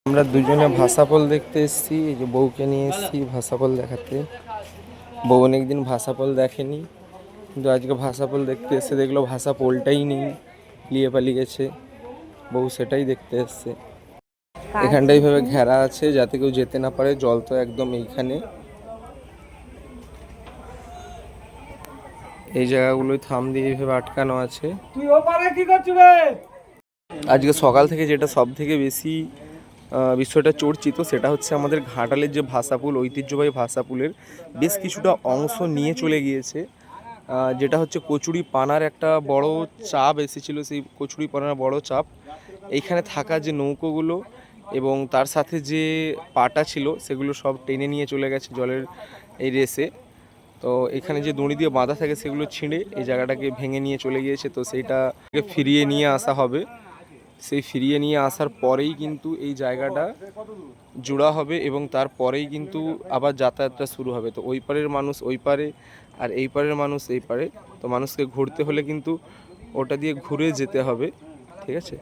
আমরা দুজনে ভাষাপোল দেখতে এসেছি, এই যে বউকে নিয়ে এসেছি ভাষাপোল দেখাতে। বউ অনেকদিন ভাষাপোল দেখেনি, কিন্তু আজকে ভাষাপোল দেখতে এসে দেখলো ভাষাপোলটাই নেই, নিয়ে পালিয়ে গেছে। বউ সেটাই দেখতে এসছে। এখানটা এইভাবে ঘেরা আছে যাতে কেউ যেতে না পারে, জল তো একদম এইখানে। এই জায়গাগুলোয় থাম দিয়ে এইভাবে আটকানো আছে। আজকে সকাল থেকে যেটা সব থেকে বেশি বিষয়টা চর্চিত সেটা হচ্ছে আমাদের ঘাটালের যে ভাষাপুল, ঐতিহ্যবাহী ভাষাপুলের বেশ কিছুটা অংশ নিয়ে চলে গিয়েছে। যেটা হচ্ছে কচুরি পানার একটা বড় চাপ এসেছিল, সেই কচুরি পানার বড় চাপ এইখানে থাকা যে নৌকোগুলো এবং তার সাথে যে পাটা ছিল সেগুলো সব টেনে নিয়ে চলে গেছে জলের এই রেসে। তো এখানে যে দড়ি দিয়ে বাঁধা থাকে সেগুলো ছিঁড়ে এই জায়গাটাকে ভেঙে নিয়ে চলে গিয়েছে। তো সেইটাকে ফিরিয়ে নিয়ে আসা হবে। সেই ফিরিয়ে নিয়ে আসার পরেই কিন্তু এই জায়গাটা জোড়া হবে এবং তারপরেই কিন্তু আবার যাতায়াতটা শুরু হবে। তো ওই পারের মানুষ ওই পারে আর এই পারের মানুষ এই পারে। তো মানুষকে ঘুরতে হলে কিন্তু ওটা দিয়ে ঘুরে যেতে হবে, ঠিক আছে।